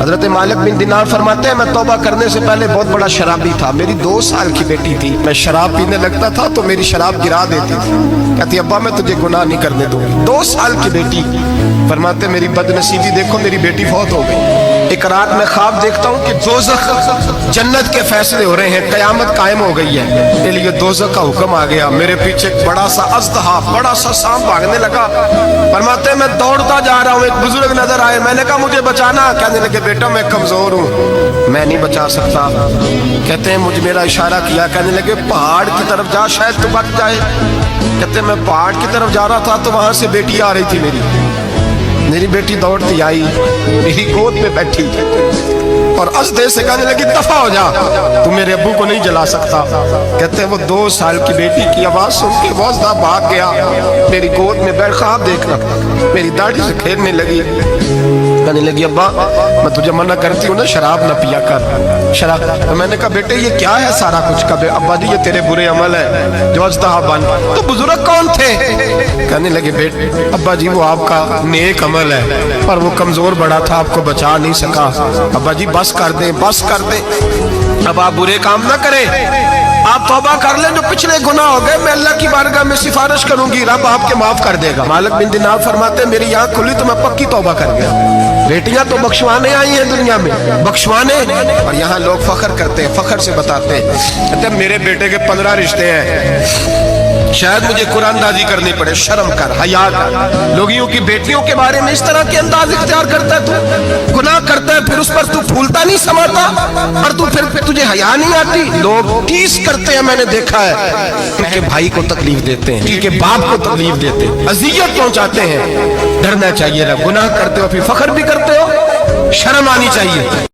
حضرت مالک بن دینار فرماتے ہیں میں توبہ کرنے سے پہلے بہت بڑا شرابی تھا، میری 2 سال کی بیٹی تھی، میں شراب پینے لگتا تھا تو میری شراب گرا دیتی تھی، کہتی ابا میں تجھے گناہ نہیں کرنے دوں گی۔ 2 سال کی بیٹی، فرماتے میری بدنصیبی دیکھو میری بیٹی فوت ہو گئی۔ ایک رات میں خواب دیکھتا ہوں کہ دوزخ جنت کے فیصلے ہو رہے ہیں، قیامت قائم ہو گئی ہے، میرے لیے دوزخ کا حکم آ گیا، میرے پیچھے ایک بڑا سا اژدہا، بڑا سا سانپ بھاگنے لگا۔ فرماتے ہیں میں دوڑتا جا رہا ہوں، ایک بزرگ نظر آئے، میں نے کہا مجھے بچانا، کہنے لگے بیٹا میں کمزور ہوں، میں نہیں بچا سکتا۔ کہتے ہیں مجھے میرا اشارہ کیا، کہنے لگے پہاڑ کی طرف جا شاید تو بچ جائے۔ کہتے ہیں میں پہاڑ کی طرف جا رہا تھا تو وہاں سے بیٹی آ رہی تھی، میری بیٹی دوڑتی آئی، میری گود میں بیٹھی اور اژدہے سے کہنے لگی دفع ہو جا، تو میرے ابو کو نہیں جلا سکتا۔ کہتے ہیں وہ 2 سال کی بیٹی کی آواز سن کے وہ اژدہا بھاگ گیا، میری گود میں بیٹھ خواب دیکھنا، میری داڑھی سے کھیلنے لگی، کہنے لگی ابا میں تجھے منع کرتی ہوں نا شراب نہ پیا کر شراب۔ میں نے کہا بیٹے یہ کیا ہے سارا کچھ؟ کبھی ابا جی یہ تیرے برے عمل ہے جو اژدہا بن۔ تو بزرگ کون تھے؟ کہنے لگے بیٹے ابا جی وہ آپ کا نیک عمل ہے پر وہ کمزور بڑا تھا، آپ کو بچا نہیں سکا، ابا جی بس کر دیں بس کر دیں، اب آپ برے کام نہ کریں، آپ توبہ کر لیں، جو پچھلے گناہ ہو گئے میں اللہ کی بارگاہ میں سفارش کروں گی، رب آپ کے معاف کر دے گا۔ مالک بن دینار فرماتے ہیں میری آنکھ کھلی تو میں پکی توبہ کر گیا۔ بیٹیاں تو بخشوانے آئی ہیں دنیا میں، بخشوانے، اور یہاں لوگ فخر کرتے ہیں، فخر سے بتاتے ہیں، کہتے ہیں میرے بیٹے کے 15 رشتے ہیں، شاید مجھے قرآن دازی کرنی پڑے، شرم کر، حیا کر، لوگیوں کی بیٹیوں کے بارے میں اس طرح کے انداز اختیار کرتا ہے، تو گناہ کرتا ہے پھر اس پر تو پھولتا نہیں سماتا، اور تو پھر تجھے حیا نہیں آتی۔ لوگ ٹیس کرتے ہیں، میں نے دیکھا ہے، ان کے بھائی کو تکلیف دیتے ہیں، ان کے باپ کو تکلیف دیتے ہیں، اذیت پہنچاتے ہیں۔ ڈرنا چاہیے، گناہ کرتے ہو پھر فخر بھی کرتے ہو، شرم آنی چاہیے۔